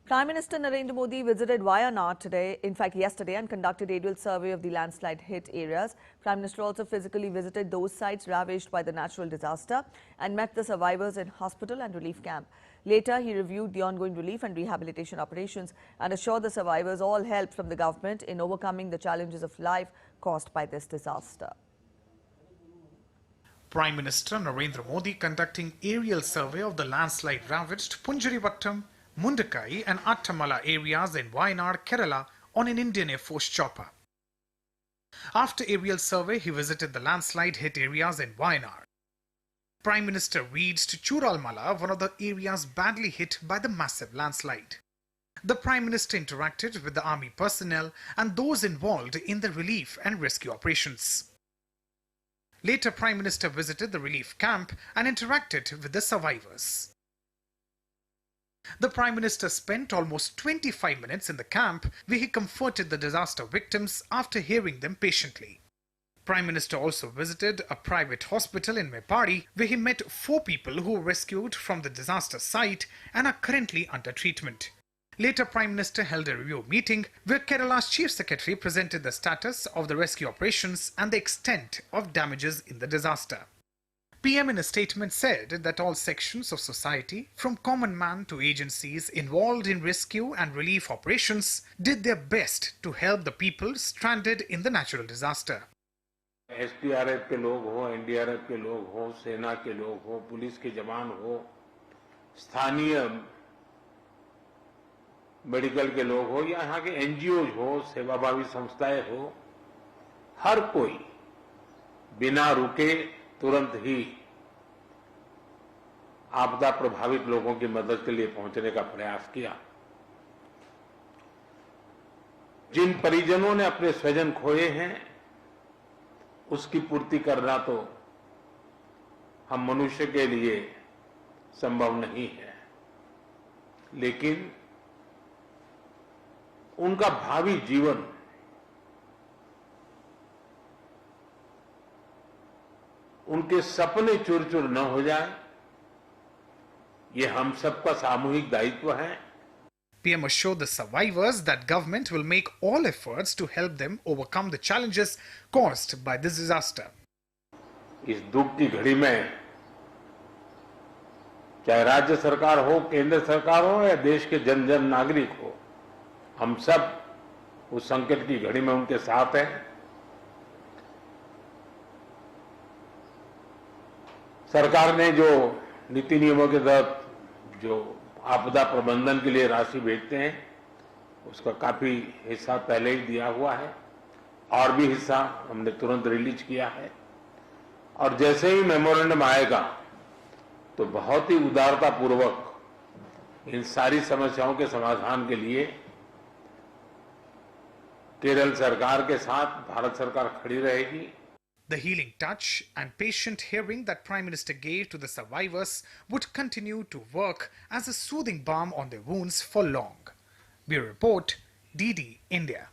Prime Minister Narendra Modi visited Wayanad today, in fact yesterday, and conducted aerial survey of the landslide hit areas. Prime Minister also physically visited those sites ravaged by the natural disaster and met the survivors in hospital and relief camp. Later, he reviewed the ongoing relief and rehabilitation operations and assured the survivors all help from the government in overcoming the challenges of life caused by this disaster. Prime Minister Narendra Modi conducting aerial survey of the landslide ravaged Punjarivattam, Mundakai and Attamala areas in Wayanad, Kerala on an Indian Air Force chopper. After aerial survey, he visited the landslide hit areas in Wayanad. Prime Minister reached Churalmala, one of the areas badly hit by the massive landslide. The Prime Minister interacted with the army personnel and those involved in the relief and rescue operations. Later, Prime Minister visited the relief camp and interacted with the survivors. The Prime Minister spent almost 25 minutes in the camp where he comforted the disaster victims after hearing them patiently. Prime Minister also visited a private hospital in Mepadi where he met 4 people who were rescued from the disaster site and are currently under treatment. Later, Prime Minister held a review meeting where Kerala's Chief Secretary presented the status of the rescue operations and the extent of damages in the disaster. PM in a statement said that all sections of society, from common man to agencies involved in rescue and relief operations, did their best to help the people stranded in the natural disaster. SDRF के लोग हो, NDRF के लोग हो, सेना के लोग हो, पुलिस के जवान हो, स्थानीय मेडिकल के लोग हो या यहाँ के NGOs हो, सेवाभावी संस्थाएं हो, हर कोई बिना रुके तुरंत ही आपदा प्रभावित लोगों की मदद के लिए पहुंचने का प्रयास किया। जिन परिजनों ने अपने स्वजन खोए हैं, उसकी पूर्ति करना तो हम मनुष्य के लिए संभव नहीं है, लेकिन उनका भावी जीवन उनके सपने चूर-चूर न हो जाए, ये हम सबका सामूहिक दायित्व है। PM assured the survivors that government will make all efforts to help them overcome the challenges caused by this disaster. इस दुख की घड़ी में चाहे राज्य सरकार हो, केंद्र सरकार हो या देश के जन-जन नागरिक हो, हम सब उस संकट की घड़ी में उनके साथ हैं। सरकार ने जो नीति नियमों के तहत जो आपदा प्रबंधन के लिए राशि भेजते हैं, उसका काफी हिस्सा पहले ही दिया हुआ है और भी हिस्सा हमने तुरंत रिलीज किया है। और जैसे ही मेमोरेंडम आएगा तो बहुत ही उदारता पूर्वक इन सारी समस्याओं के समाधान के लिए केरल सरकार के साथ भारत सरकार खड़ी रहेगी। The healing touch and patient hearing that Prime Minister gave to the survivors would continue to work as a soothing balm on their wounds for long. Bureau Report, DD India.